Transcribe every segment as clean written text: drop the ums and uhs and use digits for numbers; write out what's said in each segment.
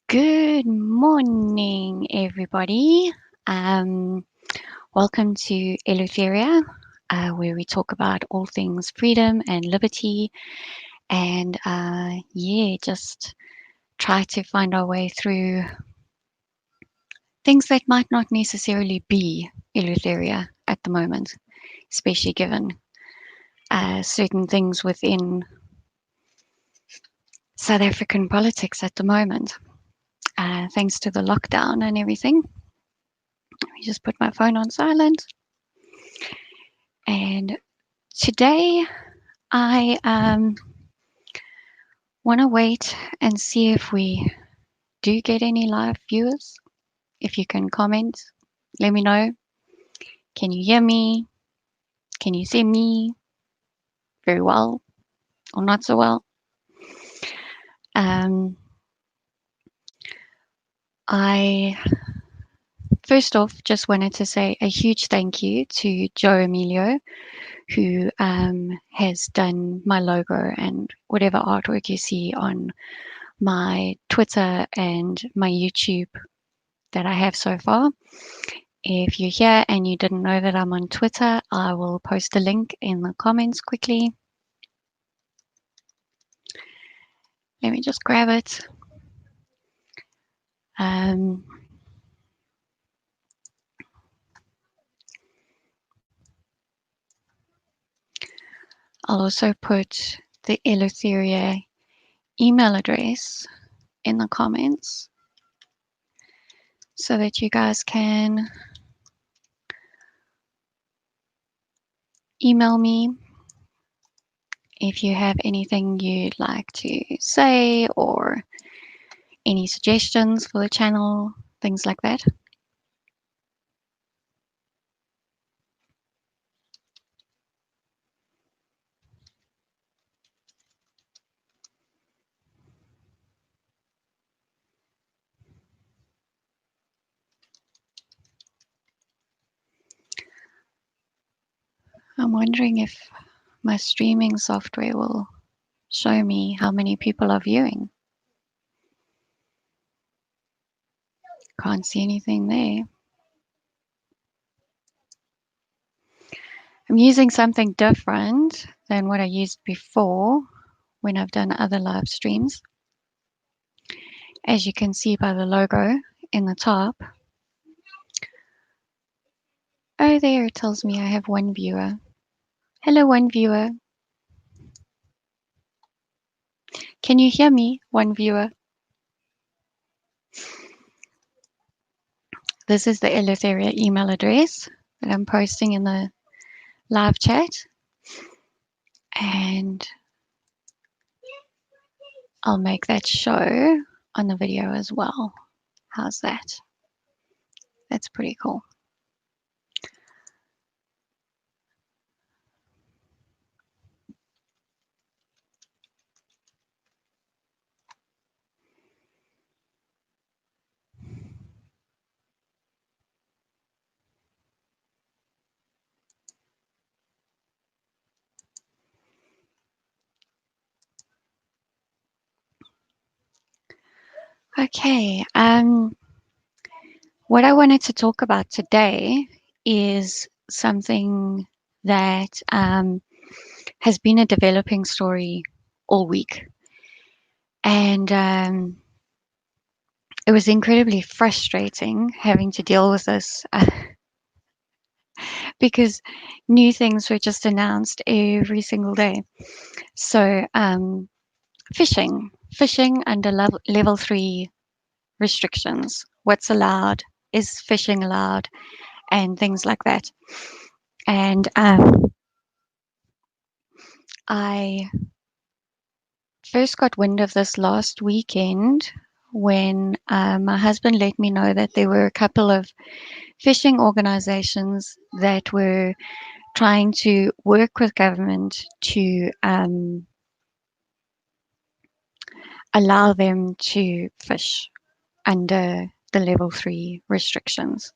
Good morning, everybody. Welcome to Eleutheria, where we talk about all things freedom and liberty, and just try to find our way through things that might not necessarily be Eleutheria at the moment, especially given certain things within South African politics at the moment, thanks to the lockdown and everything. Let me just put my phone on silent. And today I want to wait and see if we do get any live viewers. If you can comment, let me know. Can you hear me? Can you see me very well or not so well? I first off just wanted to say a huge thank you to Joe Emilio, who has done my logo and whatever artwork you see on my Twitter and my YouTube that I have so far. If you're here and you didn't know that I'm on Twitter, I will post a link in the comments quickly. Let me just grab it. I'll also put the Eleutheria email address in the comments so that you guys can email me if you have anything you'd like to say or any suggestions for the channel, things like that. I'm wondering if my streaming software will show me how many people are viewing. Can't see anything there. I'm using something different than what I used before when I've done other live streams. As you can see by the logo in the top. Oh, there it tells me I have one viewer. Hello, one viewer. Can you hear me, one viewer? This is the Eleutheria email address that I'm posting in the live chat. And I'll make that show on the video as well. How's that? That's pretty cool. Okay, what I wanted to talk about today is something that has been a developing story all week. And it was incredibly frustrating having to deal with this because new things were just announced every single day. So fishing under level 3 restrictions. What's allowed? Is fishing allowed? And things like that. And I first got wind of this last weekend when my husband let me know that there were a couple of fishing organizations that were trying to work with government to allow them to fish under the level 3 restrictions.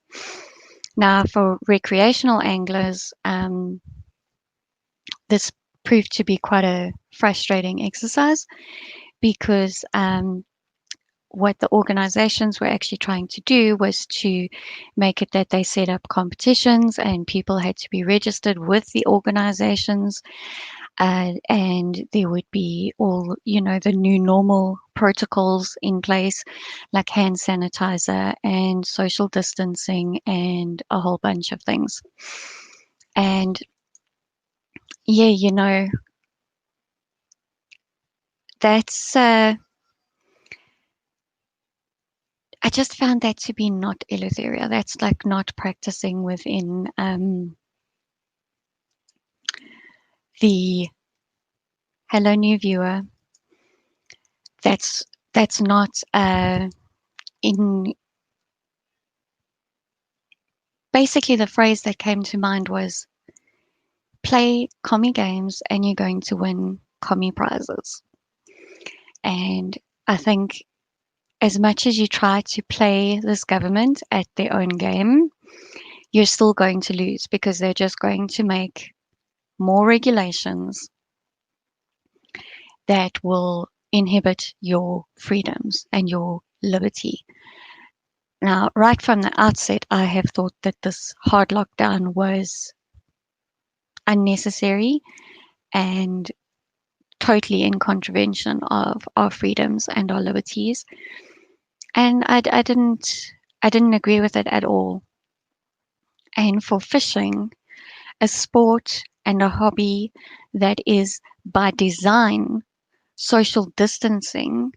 Now, for recreational anglers, this proved to be quite a frustrating exercise because what the organizations were actually trying to do was to make it that they set up competitions and people had to be registered with the organizations, and there would be all, the new normal protocols in place, like hand sanitizer and social distancing and a whole bunch of things. And yeah, that's I just found that to be not eleutheria. That's like not practicing within the hello new viewer. That's not in basically the phrase that came to mind was play commie games and you're going to win commie prizes. And I think as much as you try to play this government at their own game, you're still going to lose because they're just going to make more regulations that will inhibit your freedoms and your liberty. Now, right from the outset, I have thought that this hard lockdown was unnecessary and totally in contravention of our freedoms and our liberties. And I didn't agree with it at all. And for fishing, a sport and a hobby that is by design social distancing,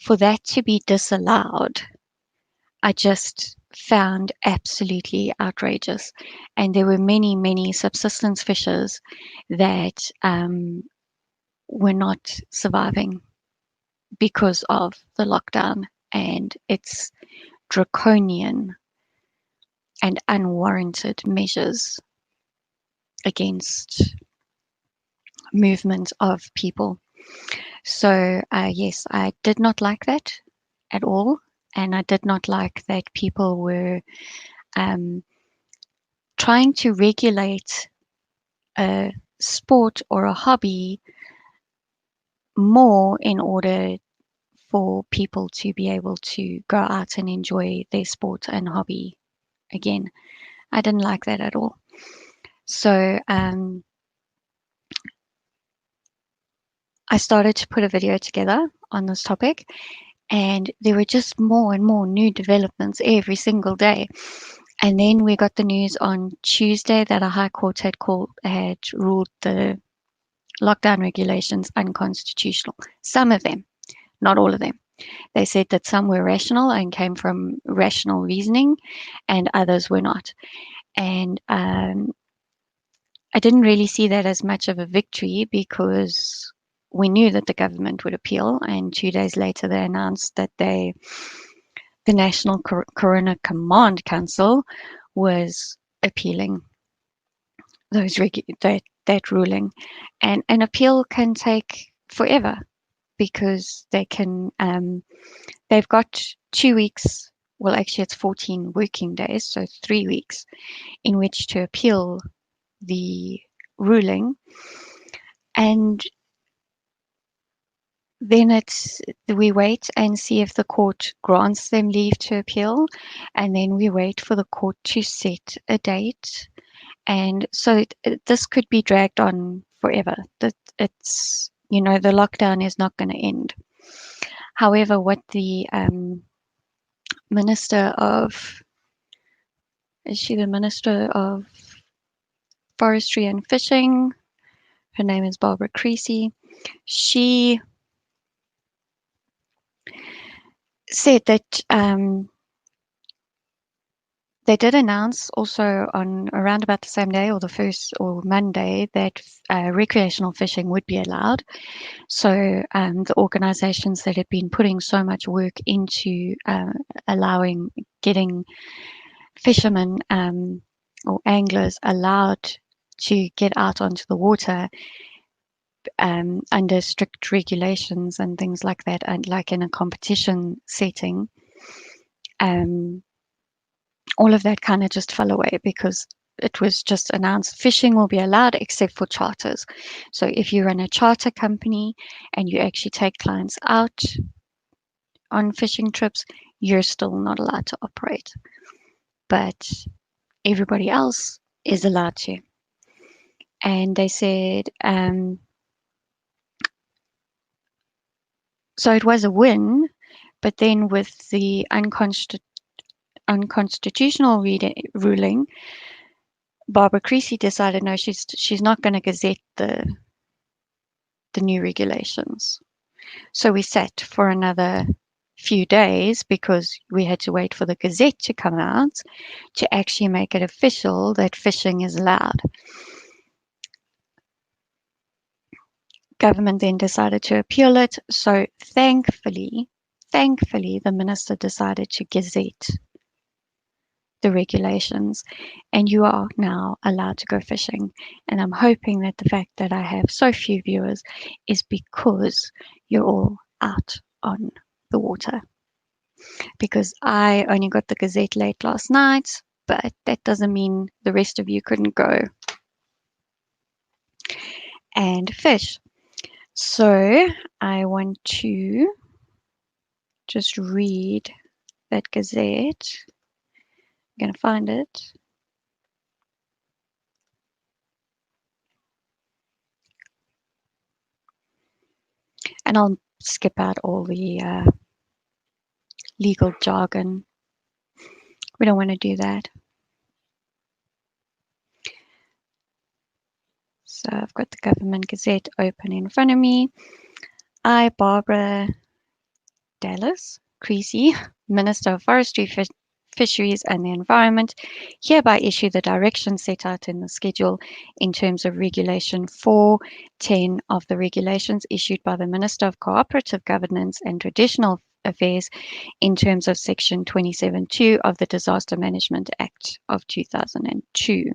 for that to be disallowed, I just found absolutely outrageous. And there were many, many subsistence fishers that were not surviving because of the lockdown and its draconian and unwarranted measures against movement of people. So, yes, I did not like that at all. And I did not like that people were trying to regulate a sport or a hobby more in order for people to be able to go out and enjoy their sport and hobby again. I didn't like that at all. So I started to put a video together on this topic, and there were just more and more new developments every single day. And then we got the news on Tuesday that a high court had ruled the lockdown regulations unconstitutional. Some of them, not all of them. They said that some were rational and came from rational reasoning, and others were not. And I didn't really see that as much of a victory because we knew that the government would appeal, and 2 days later they announced that the National Corona Command Council was appealing that ruling. And an appeal can take forever because they've got 2 weeks, well actually it's 14 working days, so 3 weeks in which to appeal the ruling. And then we wait and see if the court grants them leave to appeal, and then we wait for the court to set a date. And so this could be dragged on forever. That it's, the lockdown is not going to end. However, what the Minister of, is she the Minister of Forestry and Fishing? Her name is Barbara Creasy. She said that they did announce also on around about the same day or the first or Monday that recreational fishing would be allowed. So the organizations that had been putting so much work into getting fishermen or anglers allowed to get out onto the water under strict regulations and things like that, and like in a competition setting, all of that kind of just fell away because it was just announced fishing will be allowed except for charters. So if you run a charter company and you actually take clients out on fishing trips, you're still not allowed to operate. But everybody else is allowed to. And they said, so it was a win, but then with the unconstitutional ruling, Barbara Creasy decided no, she's not going to gazette the new regulations. So we sat for another few days because we had to wait for the Gazette to come out to actually make it official that fishing is allowed. Government then decided to appeal it. So thankfully, the minister decided to gazette the regulations, and you are now allowed to go fishing. And I'm hoping that the fact that I have so few viewers is because you're all out on the water. Because I only got the Gazette late last night, but that doesn't mean the rest of you couldn't go and fish. So I want to just read that Gazette. I'm going to find it. And I'll skip out all the legal jargon. We don't want to do that. So I've got the Government Gazette open in front of me. I, Barbara Dallas Creasy, Minister of Forestry, Fisheries and the Environment, hereby issue the directions set out in the schedule in terms of Regulation 410 of the regulations issued by the Minister of Cooperative Governance and Traditional Affairs in terms of Section 27.2 of the Disaster Management Act of 2002.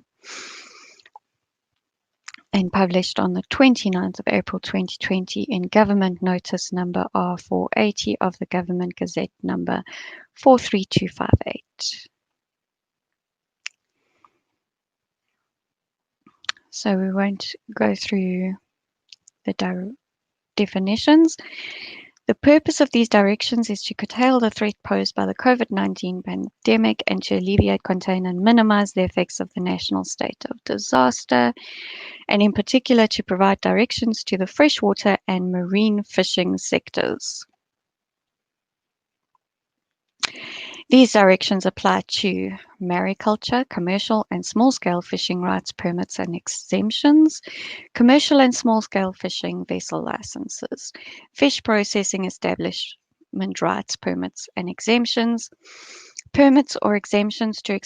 And published on the 29th of April 2020 in Government Notice number R480 of the Government Gazette number 43258. So we won't go through the definitions. The purpose of these directions is to curtail the threat posed by the COVID-19 pandemic and to alleviate, contain, and minimize the effects of the national state of disaster, and in particular to provide directions to the freshwater and marine fishing sectors. These directions apply to mariculture, commercial and small-scale fishing rights, permits and exemptions, commercial and small-scale fishing vessel licenses, fish processing establishment rights, permits and exemptions, permits or exemptions to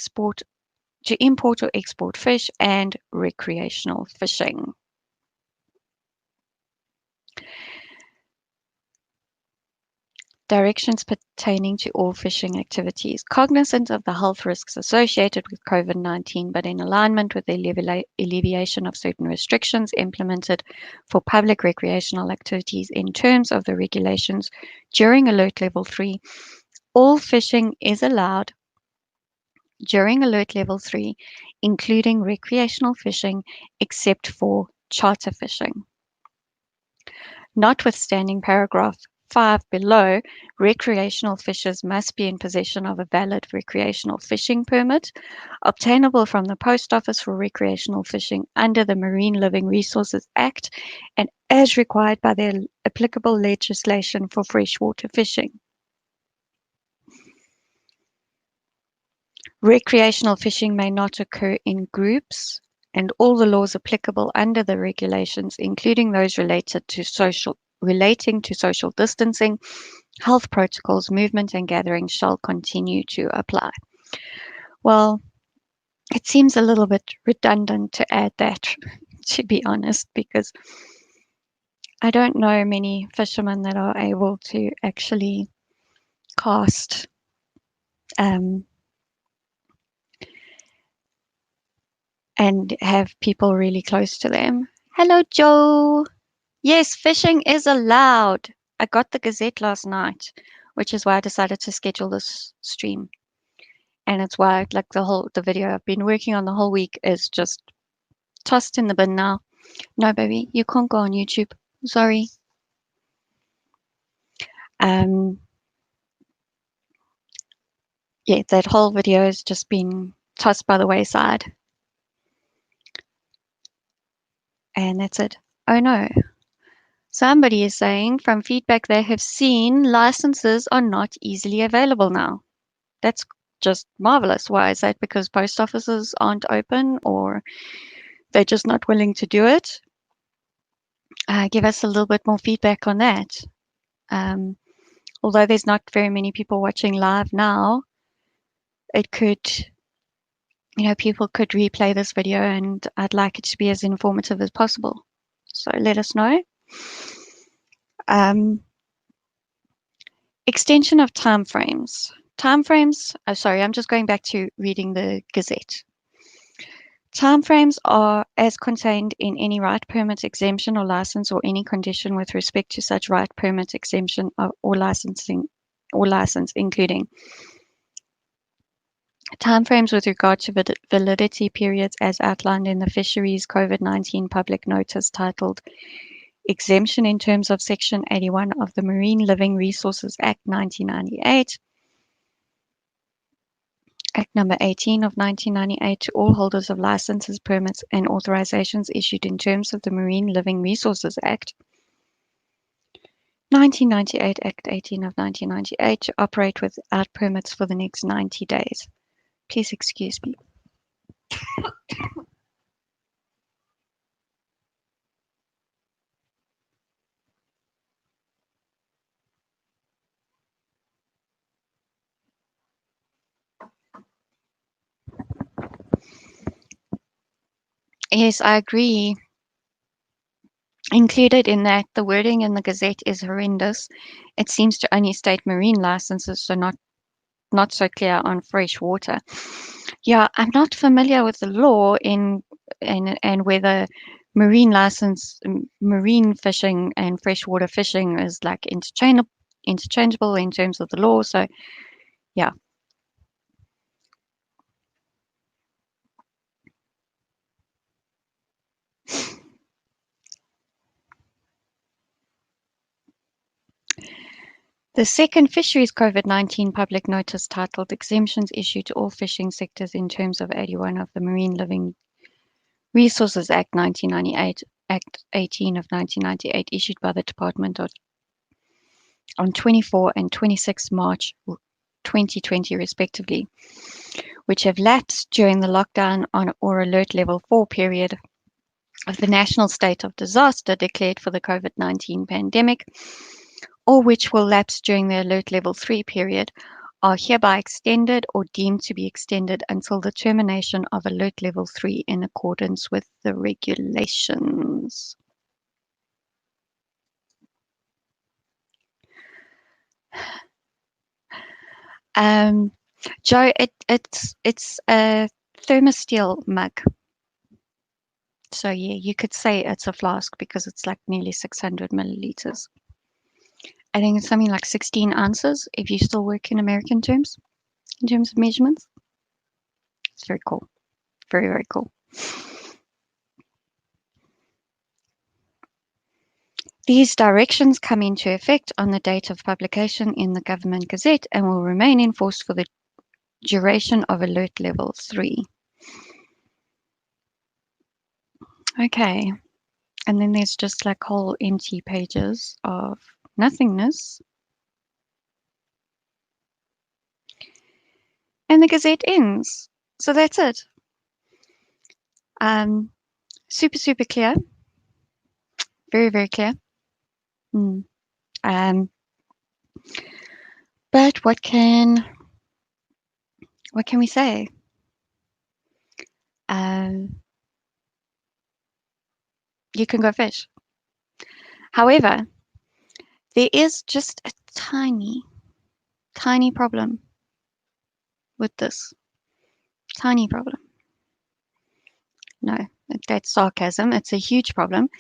import or export fish, and recreational fishing. Directions pertaining to all fishing activities, cognizant of the health risks associated with COVID-19, but in alignment with the alleviation of certain restrictions implemented for public recreational activities in terms of the regulations during Alert Level 3, all fishing is allowed during Alert Level 3, including recreational fishing, except for charter fishing. Notwithstanding paragraph 5 below, recreational fishers must be in possession of a valid recreational fishing permit, obtainable from the Post Office for recreational fishing under the Marine Living Resources Act and as required by the applicable legislation for freshwater fishing. Recreational fishing may not occur in groups, and all the laws applicable under the regulations, including those relating to social distancing, health protocols, movement and gathering, shall continue to apply. Well, it seems a little bit redundant to add that, to be honest, because I don't know many fishermen that are able to actually cast and have people really close to them. Hello, Joe. Yes, fishing is allowed. I got the Gazette last night, which is why I decided to schedule this stream. And it's why, like, the video I've been working on the whole week is just tossed in the bin now. No, baby, you can't go on YouTube. Sorry. yeah, that whole video has just been tossed by the wayside. And that's it. Oh no. Somebody is saying from feedback they have seen licenses are not easily available now. That's just marvelous. Why is that? Because post offices aren't open or they're just not willing to do it? Give us a little bit more feedback on that. Although there's not very many people watching live now, it could, people could replay this video and I'd like it to be as informative as possible. So let us know. Extension of timeframes. Timeframes, sorry, I'm just going back to reading the Gazette. Timeframes are as contained in any right, permit, exemption, or license, or any condition with respect to such right, permit, exemption, or licensing, or license, including timeframes with regard to validity periods as outlined in the Fisheries COVID-19 public notice titled Exemption in terms of Section 81 of the Marine Living Resources Act 1998. Act Number 18 of 1998 to all holders of licenses, permits, and authorizations issued in terms of the Marine Living Resources Act 1998, Act 18 of 1998 to operate without permits for the next 90 days. Please excuse me. Yes, I agree. Included in that, the wording in the Gazette is horrendous. It seems to only state marine licenses, so not so clear on fresh water. Yeah, I'm not familiar with the law and whether marine fishing and freshwater fishing is like interchangeable in terms of the law. So, yeah. The second Fisheries COVID-19 public notice titled Exemptions Issued to All Fishing Sectors in Terms of 81 of the Marine Living Resources Act 1998, Act 18 of 1998, issued by the Department on 24 and 26 March 2020, respectively, which have lapsed during the lockdown or alert level 4 period of the national state of disaster declared for the COVID-19 pandemic, or which will lapse during the alert level 3 period, are hereby extended or deemed to be extended until the termination of alert level 3 in accordance with the regulations. Joe, it's a thermosteel mug. So yeah, you could say it's a flask because it's like nearly 600 milliliters. I think it's something like 16 ounces if you still work in American terms, in terms of measurements. It's very cool. Very, very cool. These directions come into effect on the date of publication in the Government Gazette and will remain in force for the duration of Alert Level 3. Okay. And then there's just like whole empty pages of nothingness. And the Gazette ends. So that's it. Super, super clear. Very, very clear. But what can we say? You can go fish. However, there is just a tiny, tiny problem with this. Tiny problem. No, that's sarcasm. It's a huge problem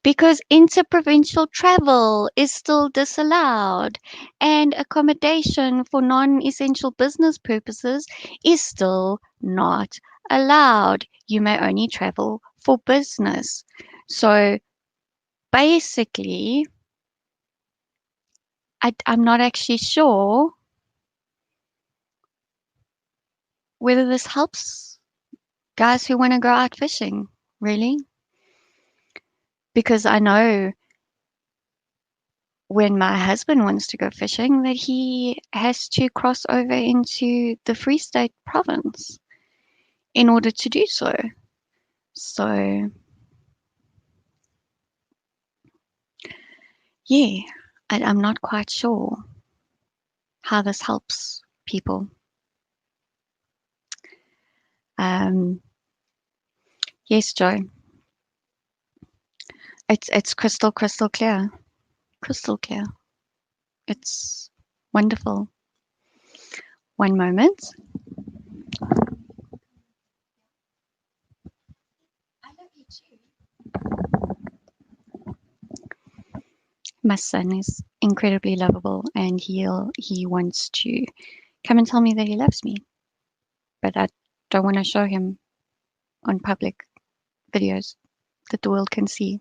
because interprovincial travel is still disallowed and accommodation for non-essential business purposes is still not allowed. You may only travel for business. So basically, I'm not actually sure whether this helps guys who want to go out fishing, really. Because I know when my husband wants to go fishing that he has to cross over into the Free State province in order to do so. So, yeah, I'm not quite sure how this helps people. Yes, Joe. It's crystal clear. Crystal clear. It's wonderful. One moment. I love you too. My son is incredibly lovable, and he wants to come and tell me that he loves me, but I don't want to show him on public videos that the world can see.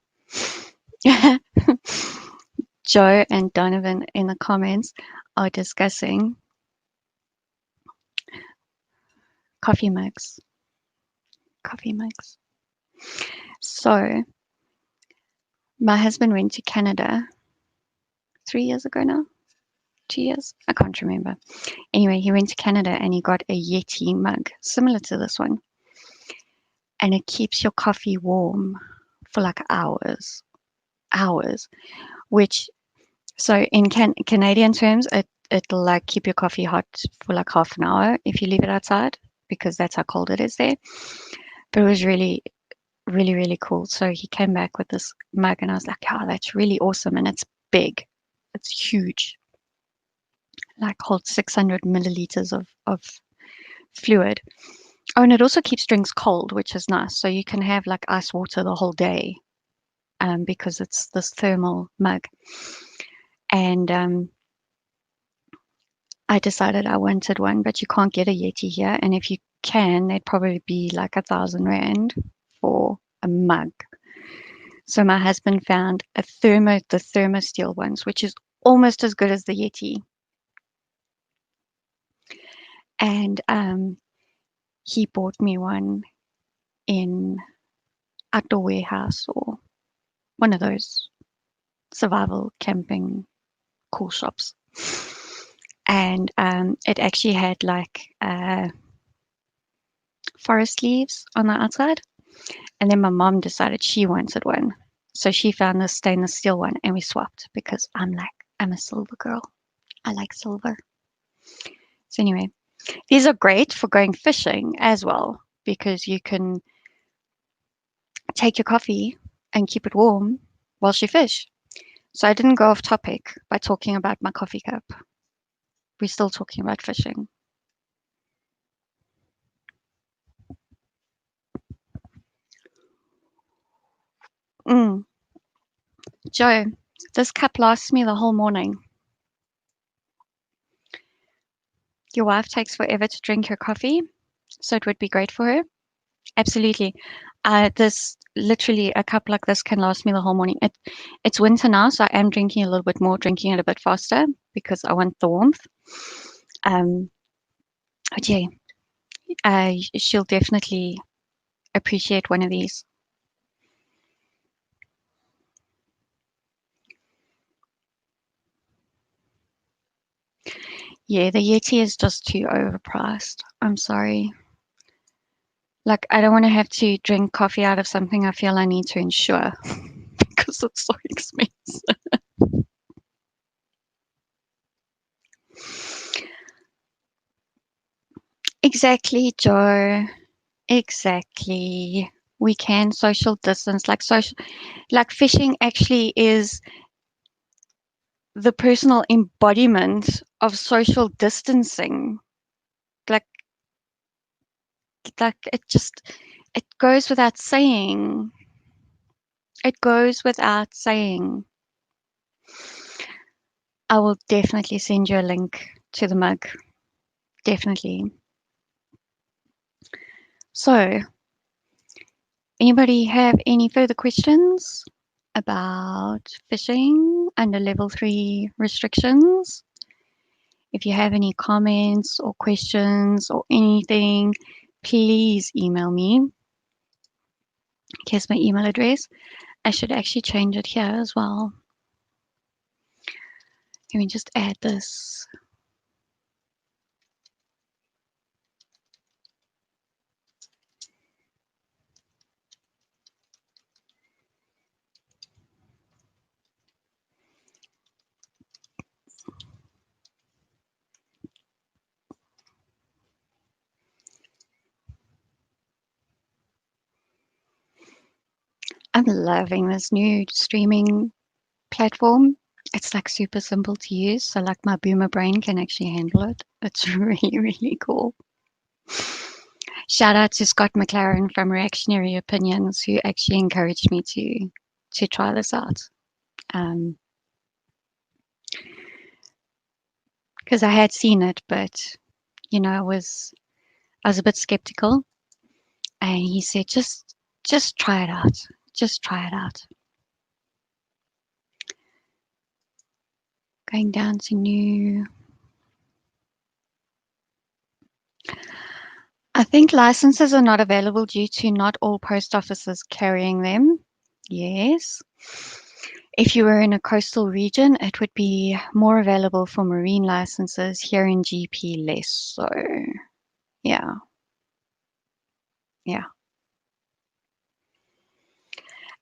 Joe and Donovan in the comments are discussing coffee mugs. Coffee mugs. So, my husband went to Canada 3 years ago now. 2 years? I can't remember. Anyway, he went to Canada and he got a Yeti mug, similar to this one. And it keeps your coffee warm for like hours. Hours. Which, so in Canadian terms, it'll like keep your coffee hot for like half an hour if you leave it outside, because that's how cold it is there. But it was really, really, really cool. So he came back with this mug and I was like, oh, that's really awesome. And it's big. It's huge. Like holds 600 milliliters of fluid. Oh, and it also keeps drinks cold, which is nice. So you can have like ice water the whole day, because it's this thermal mug. And I decided I wanted one, but you can't get a Yeti here. And if you can, they'd probably be like 1,000 rand for a mug. So my husband found the thermosteel ones, which is almost as good as the Yeti. And he bought me one in Outdoor Warehouse or one of those survival camping cool shops. And it actually had like forest leaves on the outside. And then my mom decided she wanted one. So she found this stainless steel one and we swapped, because I'm a silver girl. I like silver. So anyway, these are great for going fishing as well, because you can take your coffee and keep it warm whilst you fish. So I didn't go off topic by talking about my coffee cup. We're still talking about fishing. Joe, this cup lasts me the whole morning. Your wife takes forever to drink her coffee, so it would be great for her. Absolutely. This literally a cup like this can last me the whole morning. It's winter now, so I am drinking a little bit more, drinking it a bit faster because I want the warmth. But yeah, she'll definitely appreciate one of these. Yeah, the Yeti is just too overpriced. I'm sorry. Like, I don't want to have to drink coffee out of something I feel I need to insure because it's so expensive. Exactly, Joe. Exactly. We can social distance, like fishing actually is the personal embodiment of social distancing. Like, it goes without saying. It goes without saying. I will definitely send you a link to the mug. Definitely. So, anybody have any further questions about fishing under level 3 restrictions? If you have any comments or questions or anything, please email me. Here's my email address. I should actually change it here as well. Let me just add this. I'm loving this new streaming platform. It's like super simple to use. So like my boomer brain can actually handle it. It's really, really cool. Shout out to Scott McLaren from Reactionary Opinions, who actually encouraged me to try this out. Because I had seen it, but you know, I was a bit skeptical. And he said, just try it out. Just try it out. Going down to new. I think licenses are not available due to not all post offices carrying them. Yes. If you were in a coastal region, it would be more available for marine licenses. Here in GP, less so. Yeah. Yeah.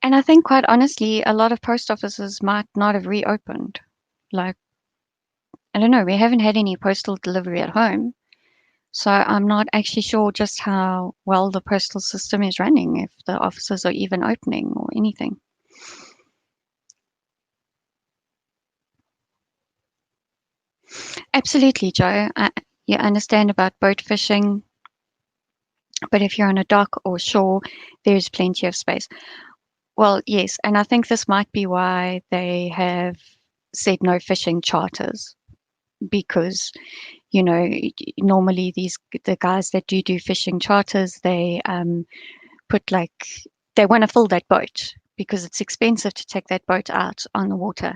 And I think, quite honestly, a lot of post offices might not have reopened. Like, I don't know, we haven't had any postal delivery at home. So I'm not actually sure just how well the postal system is running, if the offices are even opening or anything. Absolutely, Joe. You understand about boat fishing, but if you're on a dock or shore, there's plenty of space. Well, yes, and I think this might be why they have said no fishing charters, because normally the guys that do fishing charters, they put like, they want to fill that boat because it's expensive to take that boat out on the water.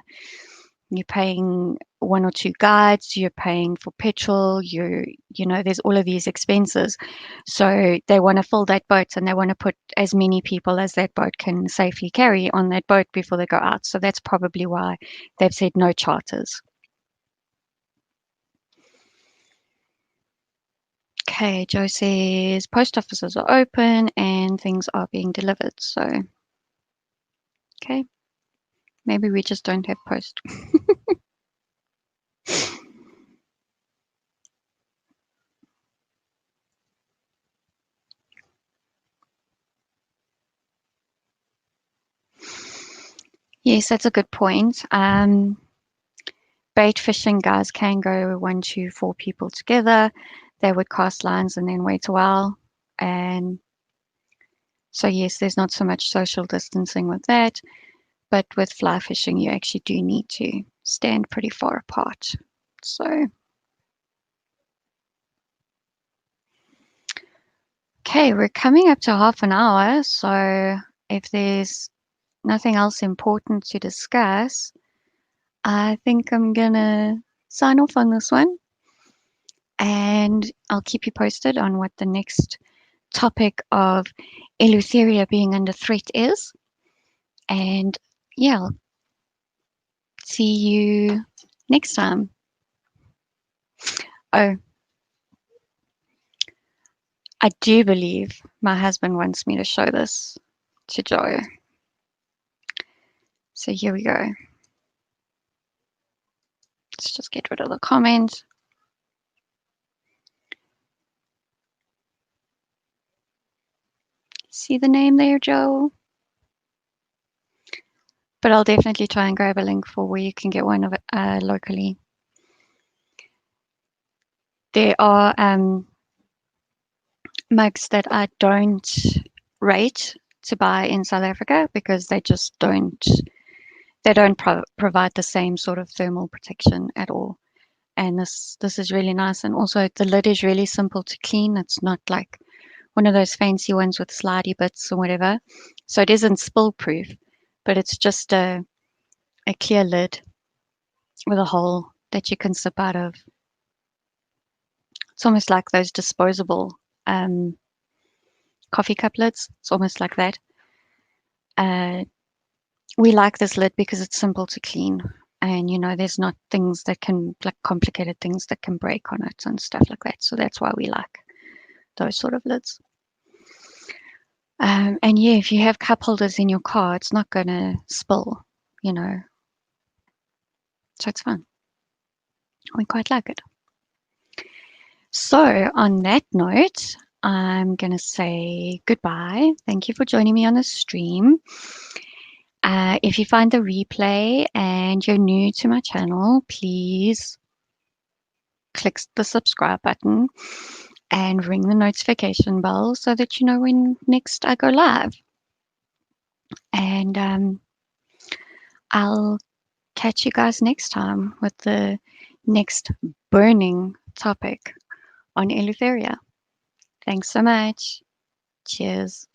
You're paying one or two guides, you're paying for petrol, there's all of these expenses. So they want to fill that boat, and they want to put as many people as that boat can safely carry on that boat before they go out. So that's probably why they've said no charters. Okay, Joe says post offices are open and things are being delivered. So, okay, maybe we just don't have post. Yes, that's a good point. Bait fishing guys can go 1 to 4 people together. They would cast lines and then wait a while. And so, yes, there's not so much social distancing with that. But with fly fishing, you actually do need to stand pretty far apart. So, okay, we're coming up to half an hour. So, if there's nothing else important to discuss, I think I'm gonna sign off on this one, and I'll keep you posted on what the next topic of Eleutheria being under threat is. And yeah, I'll see you next time. Oh, I do believe my husband wants me to show this to Joe. So here we go. Let's just get rid of the comment. See the name there, Joe? But I'll definitely try and grab a link for where you can get one of it locally. There are mugs that I don't rate to buy in South Africa because they just don't provide the same sort of thermal protection at all. And this is really nice. And also the lid is really simple to clean. It's not like one of those fancy ones with slidey bits or whatever. So it isn't spill proof, but it's just a clear lid with a hole that you can sip out of. It's almost like those disposable coffee cup lids. It's almost like that. We like this lid because it's simple to clean. And, there's not things that can, like complicated things that can break on it and stuff like that. So that's why we like those sort of lids. And yeah, if you have cup holders in your car, it's not going to spill, so it's fun. We quite like it. So on that note, I'm going to say goodbye. Thank you for joining me on the stream. If you find the replay and you're new to my channel, please click the subscribe button and ring the notification bell so that you know when next I go live. And I'll catch you guys next time with the next burning topic on Eleutheria. Thanks so much. Cheers.